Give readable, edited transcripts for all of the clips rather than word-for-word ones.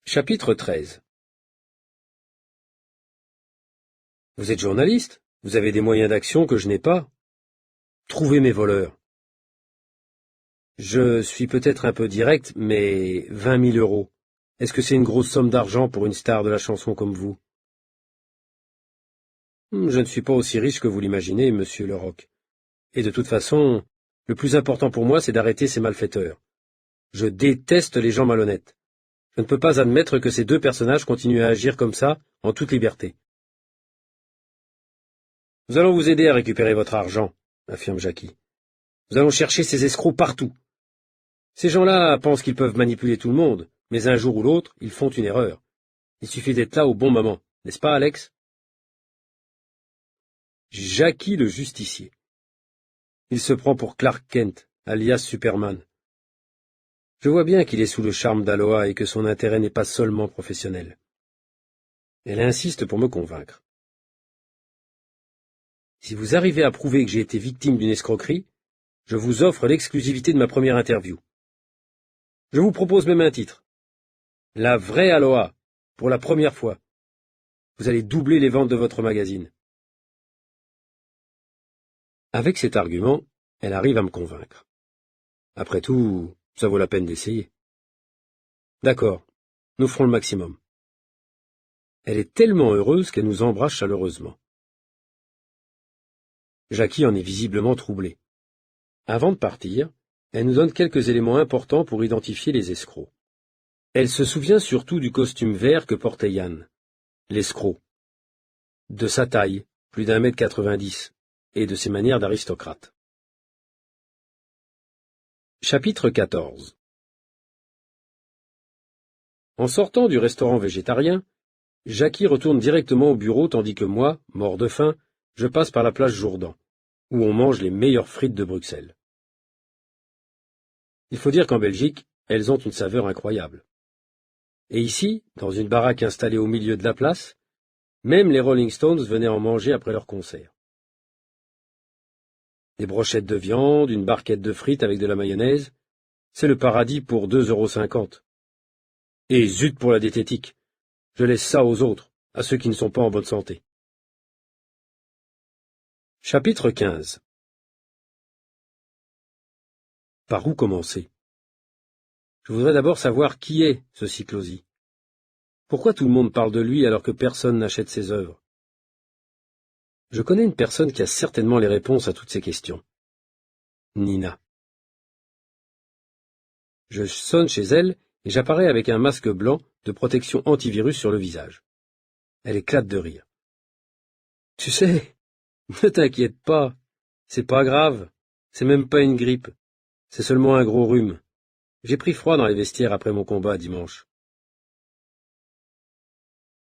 Chapitre 13. Vous êtes journaliste? Vous avez des moyens d'action que je n'ai pas? Trouvez mes voleurs. Je suis peut-être un peu direct, mais 20 000 euros. Est-ce que c'est une grosse somme d'argent pour une star de la chanson comme vous? Je ne suis pas aussi riche que vous l'imaginez, monsieur Leroc. Et de toute façon, le plus important pour moi, c'est d'arrêter ces malfaiteurs. Je déteste les gens malhonnêtes. Je ne peux pas admettre que ces deux personnages continuent à agir comme ça, en toute liberté. Nous allons vous aider à récupérer votre argent, affirme Jackie. Nous allons chercher ces escrocs partout. Ces gens-là pensent qu'ils peuvent manipuler tout le monde, mais un jour ou l'autre, ils font une erreur. Il suffit d'être là au bon moment, n'est-ce pas, Alex? Jackie le justicier. Il se prend pour Clark Kent, alias Superman. Je vois bien qu'il est sous le charme d'Aloha et que son intérêt n'est pas seulement professionnel. Elle insiste pour me convaincre. Si vous arrivez à prouver que j'ai été victime d'une escroquerie, je vous offre l'exclusivité de ma première interview. Je vous propose même un titre. La vraie Aloha, pour la première fois. Vous allez doubler les ventes de votre magazine. Avec cet argument, elle arrive à me convaincre. Après tout, ça vaut la peine d'essayer. D'accord, nous ferons le maximum. Elle est tellement heureuse qu'elle nous embrasse chaleureusement. Jackie en est visiblement troublée. Avant de partir, elle nous donne quelques éléments importants pour identifier les escrocs. Elle se souvient surtout du costume vert que portait Yann, l'escroc, de sa taille, plus d'1,90 m, et de ses manières d'aristocrate. Chapitre 14. En sortant du restaurant végétarien, Jackie retourne directement au bureau tandis que moi, mort de faim, je passe par la place Jourdan, où on mange les meilleures frites de Bruxelles. Il faut dire qu'en Belgique, elles ont une saveur incroyable. Et ici, dans une baraque installée au milieu de la place, même les Rolling Stones venaient en manger après leur concert. Des brochettes de viande, une barquette de frites avec de la mayonnaise, c'est le paradis pour 2,50 €. Et zut pour la diététique, je laisse ça aux autres, à ceux qui ne sont pas en bonne santé. Chapitre 15. Par où commencer? Je voudrais d'abord savoir qui est ce Siklosi. Pourquoi tout le monde parle de lui alors que personne n'achète ses œuvres? Je connais une personne qui a certainement les réponses à toutes ces questions. Nina. Je sonne chez elle et j'apparais avec un masque blanc de protection antivirus sur le visage. Elle éclate de rire. Tu sais, ne t'inquiète pas, c'est pas grave, c'est même pas une grippe, c'est seulement un gros rhume. J'ai pris froid dans les vestiaires après mon combat dimanche.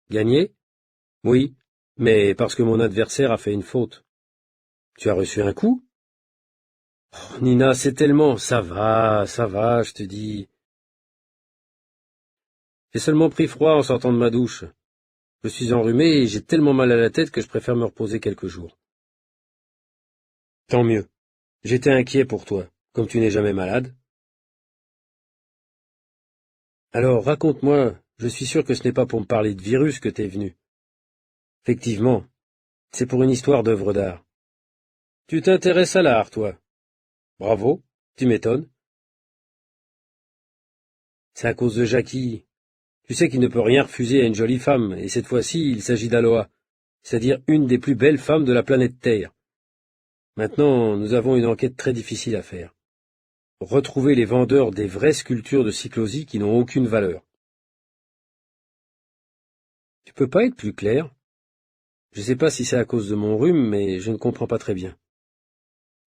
Gagné? Oui, mais parce que mon adversaire a fait une faute. Tu as reçu un coup? Oh, Nina, c'est tellement... Ça va, je te dis. J'ai seulement pris froid en sortant de ma douche. Je suis enrhumé et j'ai tellement mal à la tête que je préfère me reposer quelques jours. Tant mieux. J'étais inquiet pour toi, comme tu n'es jamais malade. Alors, raconte-moi, je suis sûr que ce n'est pas pour me parler de virus que t'es venu. Effectivement, c'est pour une histoire d'œuvre d'art. Tu t'intéresses à l'art, toi. Bravo, tu m'étonnes. C'est à cause de Jackie. Tu sais qu'il ne peut rien refuser à une jolie femme, et cette fois-ci, il s'agit d'Aloha, c'est-à-dire une des plus belles femmes de la planète Terre. Maintenant, nous avons une enquête très difficile à faire. Retrouver les vendeurs des vraies sculptures de Siklosi qui n'ont aucune valeur. Tu peux pas être plus clair? Je sais pas si c'est à cause de mon rhume, mais je ne comprends pas très bien.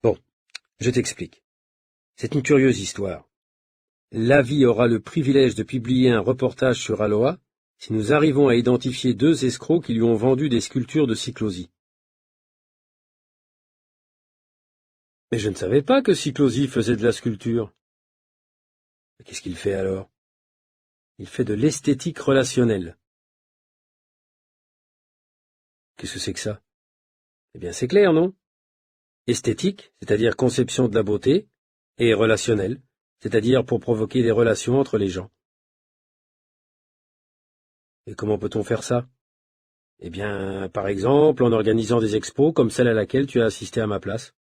Bon, je t'explique. C'est une curieuse histoire. L'Avis aura le privilège de publier un reportage sur Aloha si nous arrivons à identifier deux escrocs qui lui ont vendu des sculptures de Siklosi. Mais je ne savais pas que Siklosi faisait de la sculpture. Qu'est-ce qu'il fait alors? Il fait de l'esthétique relationnelle. Qu'est-ce que c'est que ça? Eh bien, c'est clair, non? Esthétique, c'est-à-dire conception de la beauté, et relationnelle, c'est-à-dire pour provoquer des relations entre les gens. Et comment peut-on faire ça? Eh bien, par exemple, en organisant des expos comme celle à laquelle tu as assisté à ma place.